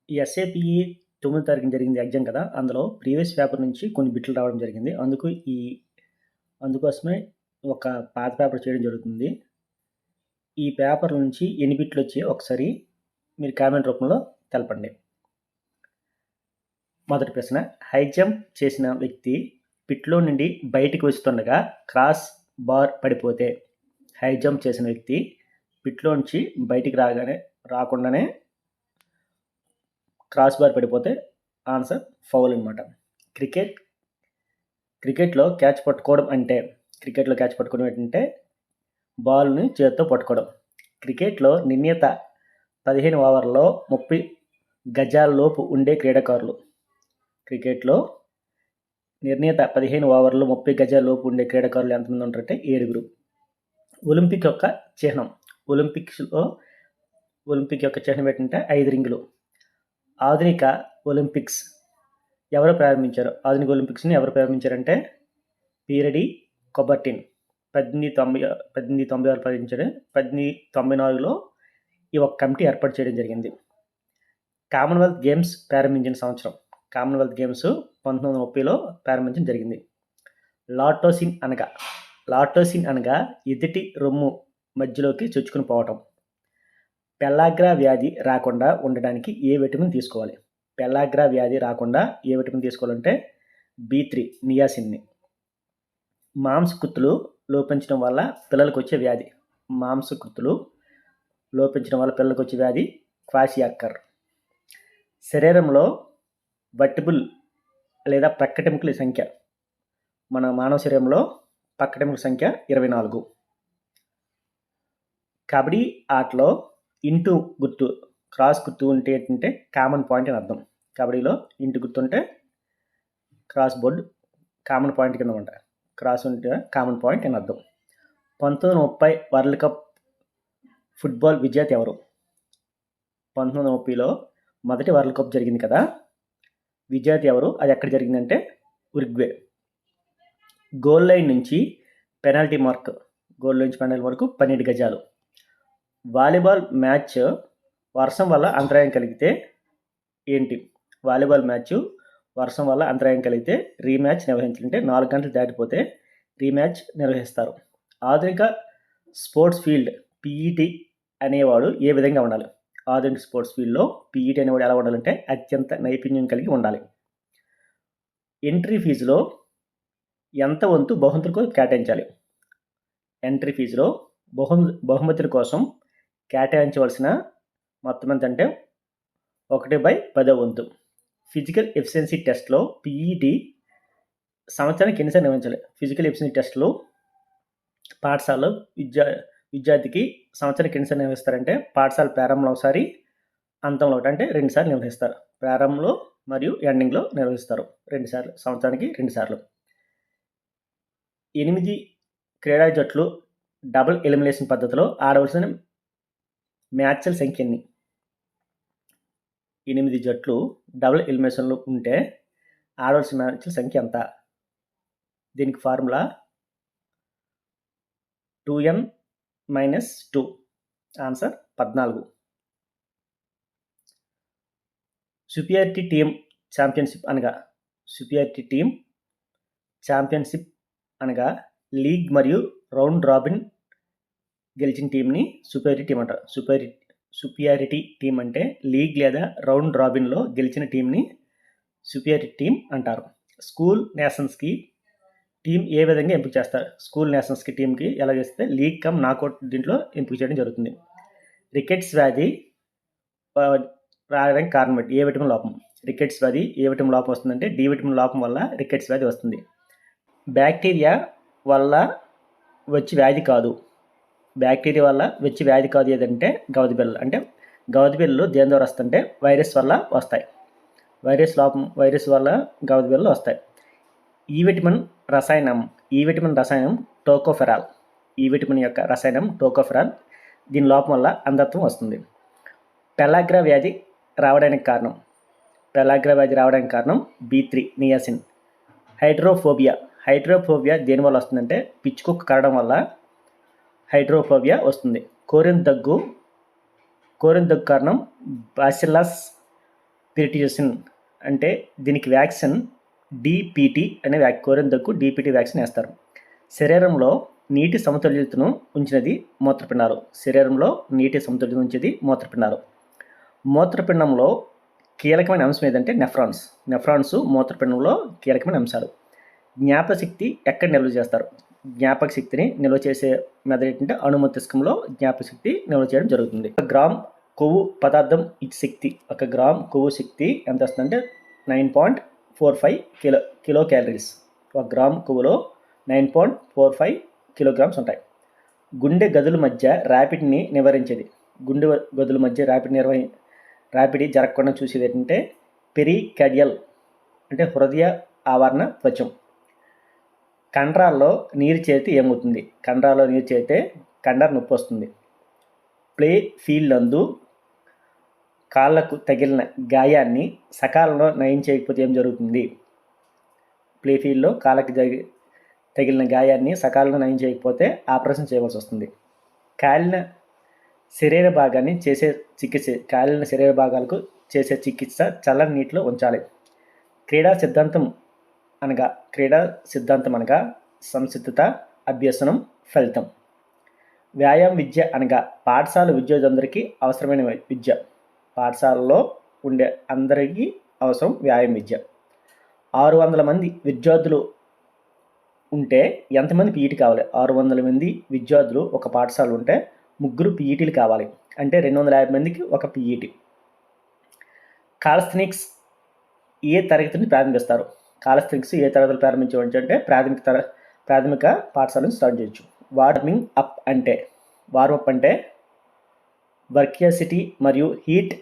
ఈ ఎస్ఏపిఈ 9వ తారీఖున జరిగింది ఎగ్జామ్ కదా! అందులో ప్రీవియస్ పేపర్ నుంచి కొన్ని బిట్లు రావడం జరిగింది. అందుకోసమే ఒక పాత పేపర్ చేయడం జరుగుతుంది. ఈ పేపర్ నుంచి ఎన్ని బిట్లొచ్చాయో ఒకసారి మీరు కామెంట్ రూపంలో తెలపండి. మొదటి ప్రశ్న, హై జంప్ చేసిన వ్యక్తి పిట్‌లో నుండి బయటికి వస్తుండగా క్రాస్ బార్ పడిపోతే, హై జంప్ చేసిన వ్యక్తి పిట్‌లోంచి బయటికి రాకుండానే క్రాస్ బార్ పడిపోతే ఆన్సర్ ఫౌల్ అనమాట. క్రికెట్లో క్యాచ్ పట్టుకోవడం ఏంటంటే బాల్ని చేతితో పట్టుకోవడం. క్రికెట్లో నిర్ణీత 15 ఓవర్లలో 30 గజాల లోపు ఉండే క్రీడాకారులు. క్రికెట్లో నిర్ణీత 15 ఓవర్లలో 30 గజాల లోపు ఉండే క్రీడాకారులు ఎంతమంది ఉంటారంటే 7. ఒలింపిక్ యొక్క చిహ్నం. ఒలింపిక్ యొక్క చిహ్నం ఏంటంటే 5 రింగులు. ఆధునిక ఒలింపిక్స్ని ఎవరు ప్రారంభించారంటే పీరడీ కొబర్టిన్ 1896 ప్రారంభించారు. 1894లో ఈ ఒక కమిటీ ఏర్పాటు చేయడం జరిగింది. కామన్వెల్త్ గేమ్స్ ప్రారంభించిన సంవత్సరం. కామన్వెల్త్ గేమ్స్ 1930లో ప్రారంభించడం జరిగింది. లాటోసిన్ అనగా ఎదుటి రొమ్ము మధ్యలోకి చొచ్చుకుని పోవటం. పెల్లాగ్రా వ్యాధి రాకుండా ఉండడానికి ఏ విటమిన్ తీసుకోవాలి? పెల్లాగ్రా వ్యాధి రాకుండా ఏ విటమిన్ తీసుకోవాలంటే B3 నియాసిన్ని. మాంసకృత్తులు లోపించడం వల్ల పిల్లలకు వచ్చే వ్యాధి క్వాషియాకర్. శరీరంలో వర్టిబుల్ లేదా ప్రక్కటెముకల సంఖ్య. మన మానవ శరీరంలో ప్రక్కటెముకల సంఖ్య 24. కబడ్డీ ఆటలో ఇంటూ గుర్తు, క్రాస్ గుర్తు ఉంటే ఏంటంటే కామన్ పాయింట్ అని అర్థం. కబడ్డీలో ఇంటూ గుర్తు ఉంటే క్రాస్ బోర్డ్ కామన్ పాయింట్ కింద ఉంటాయి. క్రాస్ ఉంటే కామన్ పాయింట్ అని అర్థం. 1930 వరల్డ్ కప్ ఫుట్బాల్ విజేత ఎవరు? 1930లో మొదటి వరల్డ్ కప్ జరిగింది కదా, విజేత ఎవరు? అది ఎక్కడ జరిగిందంటే ఉరుగ్వే. గోల్ లైన్ నుంచి పెనాల్టీ మార్క్ వరకు 12 గజాలు. వాలీబాల్ మ్యాచ్ వర్షం వల్ల అంతరాయం కలిగితే ఏంటి? వాలీబాల్ మ్యాచ్ వర్షం వల్ల అంతరాయం కలిగితే రీమ్యాచ్ నిర్వహించాలంటే 4 గంటలు దాటిపోతే రీమ్యాచ్ నిర్వహిస్తారు. ఆధునిక స్పోర్ట్స్ ఫీల్డ్ పీఈటీ అనేవాడు ఏ విధంగా ఉండాలి? ఆధునిక స్పోర్ట్స్ ఫీల్డ్లో పీఈటీ అనేవాడు ఎలా ఉండాలంటే అత్యంత నైపుణ్యం కలిగి ఉండాలి. ఎంట్రీ ఫీజులో ఎంత వంతు బహుమతులకు కేటాయించాలి? ఎంట్రీ ఫీజులో బహుమతుల కోసం కేటాయించవలసిన మొత్తం ఎంత అంటే 1/10 వంతు. ఫిజికల్ ఎఫిషియన్సీ టెస్ట్లో పీఈటీ సంవత్సరానికి ఎన్నిసార్లు నిర్వహించాలి? ఫిజికల్ ఎఫిషియన్సీ టెస్ట్లో పాఠశాలలో విద్యార్థికి సంవత్సరానికి ఎన్నిసార్లు నిర్వహిస్తారంటే పాఠశాల ప్రారంభంలో ఒకసారి, అంతంలో ఒకటి, అంటే 2 సార్లు నిర్వహిస్తారు. ప్రారంభంలో మరియు ఎండింగ్లో నిర్వహిస్తారు 2 సార్లు, సంవత్సరానికి 2 సార్లు. 8 క్రీడా జట్లు డబుల్ ఎలిమినేషన్ పద్ధతిలో ఆడవలసిన మ్యాచ్ల సంఖ్య ఎన్ని? 8 జట్లు డబుల్ ఎలిమినేషన్లో ఉంటే ఆడవలసిన మ్యాచ్ల సంఖ్య ఎంత? దీనికి formula 2n-2. Answer 14. Superiority team championship అనగా లీగ్ మరియు రౌండ్ రాబిన్ గెలిచిన టీంని సుపియారిటీ టీం అంటారు. సుపియారిటీ టీం అంటే లీగ్ లేదా రౌండ్ రాబిన్లో గెలిచిన టీంని సుపియారిటీ టీం అంటారు. స్కూల్ నేషన్స్కి టీం ఏ విధంగా ఎంపిక చేస్తారు? స్కూల్ నేషన్స్కి టీంకి ఎలా చేస్తే లీగ్ కమ్ నాకౌట్ దీంట్లో ఎంపిక చేయడం జరుగుతుంది. రికెట్స్ వ్యాధి రావడానికి కారణం ఏంటి? ఏ విటమిన్ లోపం. రికెట్స్ వ్యాధి ఏ విటమిన్ లోపం వస్తుందంటే డి విటమిన్ లోపం వల్ల రికెట్స్ వ్యాధి వస్తుంది. బ్యాక్టీరియా వల్ల వచ్చి వ్యాధి కాదు ఏదంటే గవది బిళ్ళలు. అంటే గవది బిళ్ళలు దేని ద్వారా వస్తుంటే వైరస్ వల్ల వస్తాయి. వైరస్ వల్ల గవది బిళ్ళలు వస్తాయి. ఈ విటమిన్ రసాయనం టోకోఫెరాల్. ఈ విటమిన్ యొక్క రసాయనం టోకోఫెరాల్. దీని లోపం వల్ల అంధత్వం వస్తుంది. పెల్లాగ్రా వ్యాధి రావడానికి కారణం B3 నియాసిన్. హైడ్రోఫోబియా దేని వల్ల వస్తుందంటే పిచ్చుకుక్క కరవడం వల్ల హైడ్రోఫోబియా వస్తుంది. కోరిన దగ్గు కారణం బాసిల్లస్ పిరిటిజన్ అంటే దీనికి వ్యాక్సిన్ డిపిటి అనే కోరిన దగ్గు డిపిటి వ్యాక్సిన్ వేస్తారు. శరీరంలో నీటి సమతుల్యతను ఉంచినది మూత్రపిండాలు. శరీరంలో నీటి సమతుల్యత ఉంచేది మూత్రపిండాలు. మూత్రపిండంలో కీలకమైన అంశం ఏదంటే నెఫ్రాన్స్ మూత్రపిండంలో కీలకమైన అంశాలు. జ్ఞాపశక్తి ఎక్కడ నిల్వ చేస్తారు? జ్ఞాపక శక్తిని నిల్వ చేసే మెథడ్ ఏంటంటే అణుమస్తిష్కంలో జ్ఞాపశక్తి నిల్వ చేయడం జరుగుతుంది. 1 గ్రామ్ కొవ్వు పదార్థం శక్తి, 1 గ్రామ్ కొవ్వు శక్తి ఎంత వస్తుందంటే 9.45 కిలో క్యాలరీస్. 1 గ్రామ్ కొవ్వులో 9.45 కిలోగ్రామ్స్ ఉంటాయి. గుండె గదుల మధ్య ర్యాపిడ్ని నివారించేది, గుండె గదుల మధ్య ర్యాపిడ్ జరగకుండా చూసేది ఏంటంటే పెరికార్డియల్ అంటే హృదయ ఆవరణ త్వచం. కండరాల్లో నీరు చేరితే ఏమవుతుంది? కండరాల్లో నీరు చేరితే కండర నొప్పి వస్తుంది. ప్లే ఫీల్డ్ నందు కాళ్ళకు తగిలిన గాయాన్ని సకాలంలో నయం చేయకపోతే ఏం జరుగుతుంది? ప్లే ఫీల్డ్లో కాళ్ళకి తగిలిన గాయాన్ని సకాలంలో నయం చేయకపోతే ఆపరేషన్ చేయవలసి వస్తుంది. కాలిన శరీర భాగాన్ని చేసే చికిత్స, కాలిన శరీర భాగాలకు చేసే చికిత్స చల్లని నీటిలో ఉంచాలి. క్రీడా సిద్ధాంతం అనగా సంసిద్ధత, అభ్యసనం, ఫలితం. వ్యాయామ విద్య అనగా పాఠశాల విద్యార్థులందరికీ అవసరమైన విద్య. పాఠశాలలో ఉండే అందరికీ అవసరం వ్యాయామ విద్య. 600 మంది విద్యార్థులు ఉంటే ఎంతమంది పీఈటీ కావాలి? 600 మంది విద్యార్థులు ఒక పాఠశాల ఉంటే 3 పీఈటీలు కావాలి. అంటే 250 మందికి ఒక పీఈటీ. కాలస్థెనిక్స్ ఏ తరగతిని ప్రారంభిస్తారు? కాలస్థెనిక్స్ ఏ తరగతులు ప్రారంభించవచ్చు అంటే ప్రాథమిక పాఠశాల నుంచి స్టార్ట్ చేయొచ్చు. వార్మింగ్ అప్ అంటే వర్కియాసిటీ మరియు హీట్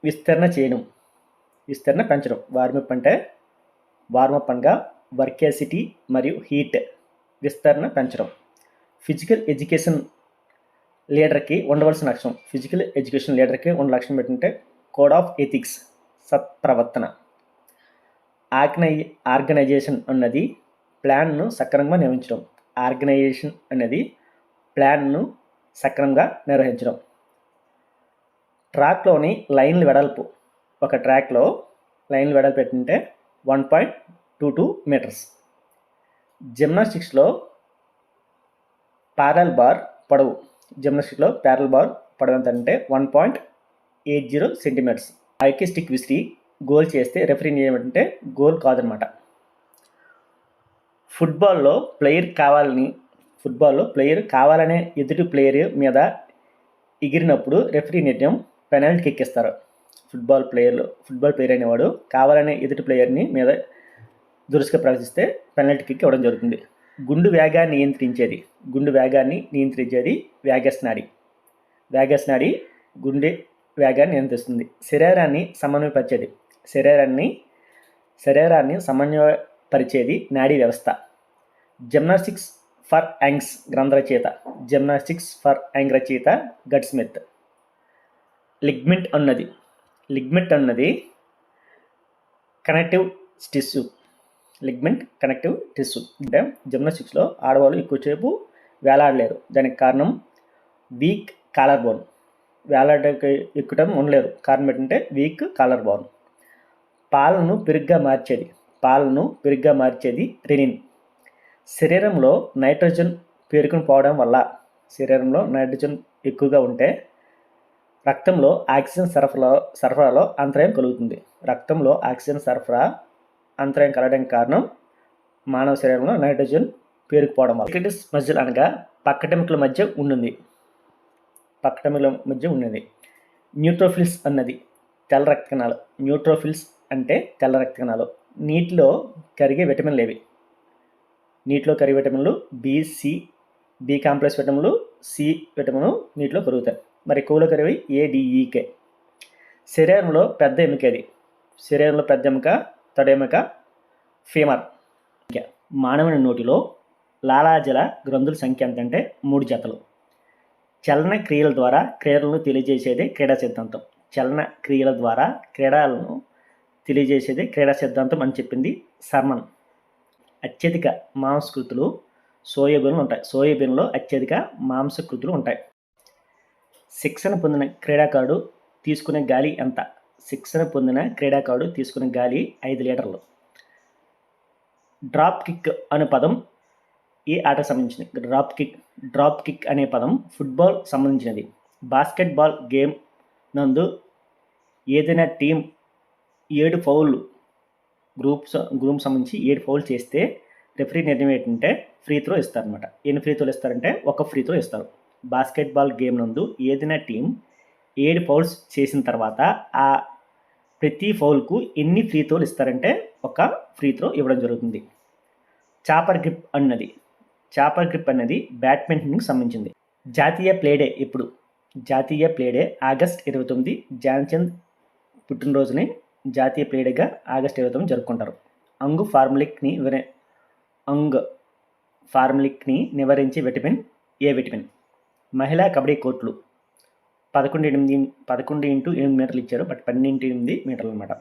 విస్తరణ పెంచడం. వార్మప్ అనగా వర్కియాసిటీ మరియు హీట్ విస్తరణ పెంచడం. ఫిజికల్ ఎడ్యుకేషన్ లీడర్కి ఉండవలసిన లక్షణం. ఫిజికల్ ఎడ్యుకేషన్ లీడర్కి ఉన్న లక్షణం ఏంటంటే కోడ్ ఆఫ్ ఎథిక్స్, సత్ప్రవర్తన. ఆర్గనైజేషన్ అన్నది ప్లాన్ను సక్రమంగా నిర్వహించడం. ఆర్గనైజేషన్ అనేది ప్లాన్ను సక్రమంగా నిర్వహించడం. ట్రాక్లోని లైన్ల వెడల్పు, ఒక ట్రాక్లో లైన్ల వెడల్పు ఏంటంటే 1.22 మీటర్స్. జిమ్నాస్టిక్స్లో ప్యారల్ బార్ పొడవు ఎంత అంటే 1.80 సెంటీమీటర్స్. ఐకే స్టిక్ విసిరి గోల్ చేస్తే రెఫరీని ఏమంటే గోల్ కాదనమాట. ఫుట్బాల్లో ప్లేయర్ కావాలనే ఎదుటి ప్లేయర్ మీద ఎగిరినప్పుడు రెఫరీ నిర్ణయం పెనాల్టీకి ఎక్కిస్తారు. ఫుట్బాల్ ప్లేయర్ అనేవాడు కావాలనే ఎదుటి ప్లేయర్ని మీద దురుసుగా ప్రవేశిస్తే పెనాల్టీకి ఎక్కి ఇవ్వడం జరుగుతుంది. గుండె వేగాన్ని నియంత్రించేది వ్యాగస్ నాడి గుండె వేగాన్ని నియంత్రిస్తుంది. శరీరాన్ని సమన్వయపరిచేది నాడీ వ్యవస్థ. జిమ్నాస్టిక్స్ ఫర్ యంగ్స్ గ్రంథ రచయిత గడ్ స్మిత్. లిగ్మెంట్ అన్నది కనెక్టివ్ టిష్యూ. అంటే జిమ్నాస్టిక్స్లో ఆడవాళ్ళు ఎక్కువసేపు వేలాడలేరు. దానికి కారణం వీక్ కాలర్ బోన్. వేలాడకి ఎక్కువటం ఉండలేరు. కారణం ఏంటంటే వీక్ కాలర్ బోన్. పాలను పెరుగ్గా మార్చేది రెనిన్. శరీరంలో నైట్రోజన్ పేరుకుని పోవడం వల్ల, శరీరంలో నైట్రోజన్ ఎక్కువగా ఉంటే రక్తంలో ఆక్సిజన్ సరఫరాలో అంతరాయం కలుగుతుంది. రక్తంలో ఆక్సిజన్ సరఫరా అంతరాయం కలగడానికి కారణం మానవ శరీరంలో నైట్రోజన్ పేరుకుపోవడం వల్ల. స్కెలిటల్ మజిల్ అనగా పక్కటెముకల మధ్య ఉన్నది. న్యూట్రోఫిల్స్ అన్నది తెల్ల రక్త కణాలు. నీటిలో కరిగే విటమిన్లు ఏవి? బి కాంప్లెక్స్ విటమిన్లు, సి విటమిన్ నీటిలో కరుగుతాయి. మరి కొవ్వులో కరివి ADEK. శరీరంలో పెద్ద ఎముక తొడ ఎముక ఫీమర్. మానవుని నోటిలో లాలాజల గ్రంథుల సంఖ్య ఎంతంటే 3 జతలు. చలన క్రియల ద్వారా క్రీడలను తెలియజేసేదే క్రీడా సిద్ధాంతం అని చెప్పింది సర్మన్. అత్యధిక మాంసకృతులు సోయాబీన్లో అత్యధిక మాంసకృతులు ఉంటాయి. శిక్షణ పొందిన క్రీడాకారుడు తీసుకునే గాలి ఎంత? శిక్షణ పొందిన క్రీడాకారుడు తీసుకున్న గాలి 5 లీటర్లు. డ్రాప్ కిక్ అనే పదం ఈ ఆటకు సంబంధించింది. డ్రాప్ కిక్ అనే పదం ఫుట్బాల్ సంబంధించినది. బాస్కెట్బాల్ గేమ్ నందు ఏదైనా టీం 7 ఫౌల్ గ్రూప్ సంబంధించి 7 ఫౌల్ చేస్తే రెఫరీ నిర్ణయం ఏంటంటే ఫ్రీ త్రో ఇస్తారనమాట. ఎన్ని ఫ్రీ త్రోలు ఇస్తారంటే ఒక ఫ్రీ త్రో ఇస్తారు. బాస్కెట్బాల్ గేమ్ నందు ఏదైనా టీం 7 ఫౌల్స్ చేసిన తర్వాత ఆ ప్రతి ఫౌల్కు ఎన్ని ఫ్రీ త్రోలు ఇస్తారంటే ఒక ఫ్రీ త్రో ఇవ్వడం జరుగుతుంది. చాపర్ గ్రిప్ అన్నది బ్యాడ్మింటన్కి సంబంధించింది. జాతీయ ప్లేడే ఎప్పుడు? జాతీయ ప్లేడే ఆగస్ట్ 29 ధ్యాన్చంద్ పుట్టినరోజుని జాతీయ ప్లేడేగా ఆగస్ట్ 29 జరుపుకుంటారు. అంగు ఫార్మలిక్ని నివారించే విటమిన్ ఏ విటమిన్? మహిళా కబడ్డీ కోర్టులు 11x8 మీటర్లు ఇచ్చారు, బట్ 12x8 మీటర్లు అనమాట.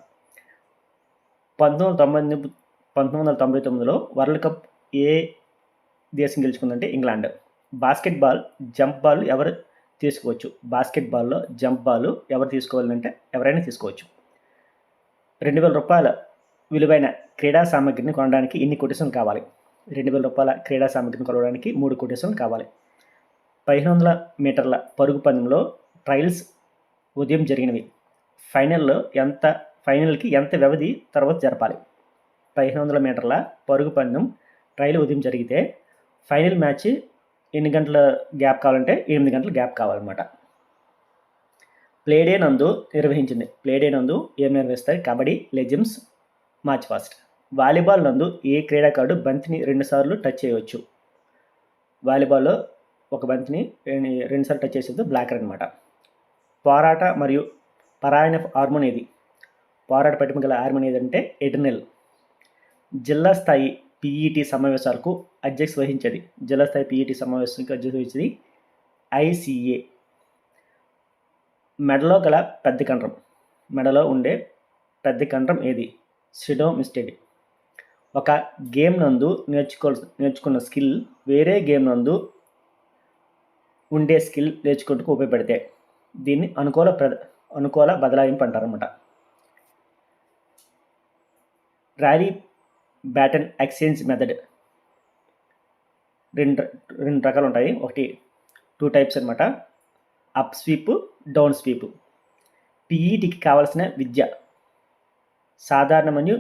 1999లో వరల్డ్ కప్ ఏ దేశం గెలుచుకుందంటే ఇంగ్లాండ్. బాస్కెట్బాల్ జంప్ బాల్ ఎవరు తీసుకోవచ్చు? బాస్కెట్బాల్లో జంప్ బాల్ ఎవరు తీసుకోవాలంటే ఎవరైనా తీసుకోవచ్చు. 2000 రూపాయల విలువైన క్రీడా సామగ్రిని కొనడానికి ఎన్ని కొటేషన్లు కావాలి? 2000 రూపాయల క్రీడా సామగ్రిని కొనడానికి 3 కొటేషన్లు కావాలి. 1500 మీటర్ల పరుగు పందెంలో ట్రయల్స్ ఉదయం జరిగినవి. ఫైనల్కి ఎంత వ్యవధి తర్వాత జరపాలి? 1500 మీటర్ల పరుగు పందెం ట్రయల్ ఉదయం జరిగితే ఫైనల్ మ్యాచ్ ఎన్ని గంటల గ్యాప్ కావాలంటే 8 గంటల గ్యాప్ కావాలన్నమాట. ప్లేడే నందు ఏం నిర్వహిస్తారు? Kabaddi, legends, March fast. Volleyball నందు ఏ క్రీడాకారుడు బంతిని 2 సార్లు టచ్ చేయవచ్చు? వాలీబాల్లో ఒక బంతిని 2 సార్లు టచ్ చేసేది బ్లాకర్ అనమాట. పోరాట మరియు పరాయణ హార్మోన్ ఏది? పోరాట పటిమ గల హార్మోన్ ఏదంటే ఎడ్రినల్. జిల్లా స్థాయి పీఈటీ సమావేశాలకు అధ్యక్షత వహించేది. ఐసీఏ. మెడలో ఉండే పెద్ద కంఠం ఏది? సిడోమిస్టెడ్. ఒక గేమ్ నందు నేర్చుకున్న స్కిల్ వేరే గేమ్ నందు ఉండే స్కిల్ నేర్చుకుంటూ ఉపయోగపడితే దీన్ని అనుకూల బదలాయింపు అంటారన్నమాట. ర్యాలీ బ్యాటన్ ఎక్స్చేంజ్ మెథడ్ రెండు రకాలు ఉంటాయి. ఒకటి 2 టైప్స్ అనమాట. Up sweep, down sweep. పీఈటీకి కావాల్సిన విద్య సాధారణ మరియు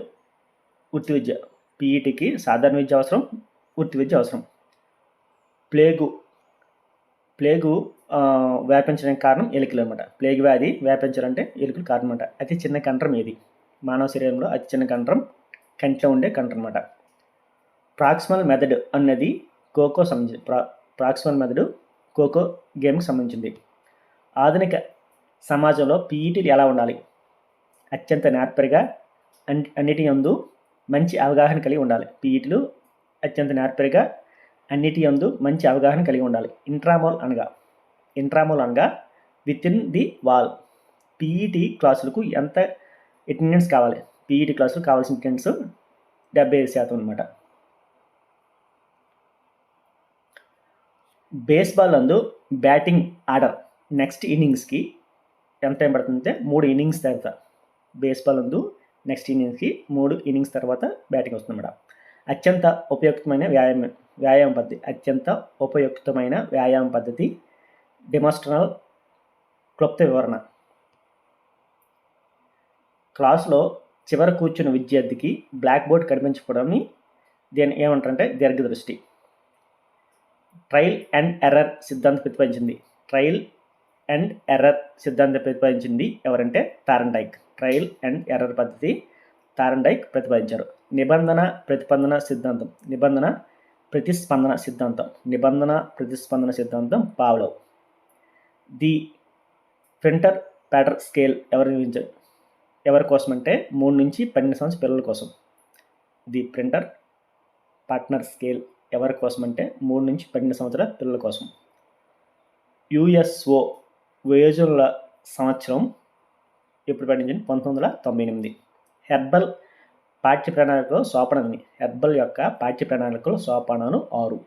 వృత్తి విద్య. పీఈటీకి సాధారణ విద్య అవసరం, వృత్తి విద్య అవసరం. ప్లేగు వ్యాపించడానికి కారణం ఎలుకలు అనమాట. ప్లేగ్ వ్యాధి వ్యాపించాలంటే ఎలుకలు కారణం అనమాట. అతి చిన్న కంఠం ఏది? మానవ శరీరంలో అతి చిన్న కంఠం కంటిలో ఉండే కంఠం అనమాట. ప్రాక్సిమల్ మెథడ్ అన్నది ఖోఖో సంబంధించింది. ప్రాక్సిమల్ మెథడ్ ఖోఖో గేమ్కి సంబంధించింది. ఆధునిక సమాజంలో పీఈటీలు ఎలా ఉండాలి? అత్యంత నేర్పరిగా అన్నిటి యందు మంచి అవగాహన కలిగి ఉండాలి. పీఈటీలు అత్యంత నేర్పరిగా అన్నిటి యందు మంచి అవగాహన కలిగి ఉండాలి. ఇంట్రామోల్ అనగా within the wall. PET క్లాసులకు ఎంత అటెండెన్స్ కావాలి? పీఈటీ క్లాసులకు కావాల్సిన అటెండెన్స్ 75% అనమాట. బేస్బాల్ నందు బ్యాటింగ్ ఆర్డర్ నెక్స్ట్ ఇన్నింగ్స్కి ఎంత టైం పడుతుందంటే 3 ఇన్నింగ్స్ తర్వాత. బేస్బాల్ నందు నెక్స్ట్ ఇన్నింగ్స్కి 3 ఇన్నింగ్స్ తర్వాత బ్యాటింగ్ వస్తుందన్నమాట. అత్యంత ఉపయుక్తమైన వ్యాయామ పద్ధతి డెమోన్స్ట్రేటివ్ క్లుప్త వివరణ. క్లాసులో చివర కూర్చున్న విద్యార్థికి బ్లాక్ బోర్డ్ కనిపించకపోవడాన్ని దీన్ని ఏమంటారంటే దీర్ఘదృష్టి. ట్రయల్ అండ్ ఎర్రర్ సిద్ధాంతం ప్రతిపాదించింది ఎవరంటే థార్న్డైక్. ట్రయల్ అండ్ ఎర్రర్ పద్ధతి థార్న్డైక్ ప్రతిపాదించారు. నిబంధన ప్రతిస్పందన సిద్ధాంతం పావ్లోవ్. ది ఫ్రింటర్ ప్యాటర్ స్కేల్ ఎవరి కోసం అంటే 3 నుంచి 12 సంవత్సరాల పిల్లల కోసం. ది ఫ్రింటర్ పార్ట్నర్ స్కేల్ ఎవరి కోసం అంటే 3 నుంచి 12 సంవత్సరాల పిల్లల కోసం. యుఎస్ఓ వయోజనుల సంవత్సరం ఎప్పుడు పట్టించింది? 1998. హెర్బల్ యొక్క పాఠ్య ప్రణాళికలో సోపానాలు 6.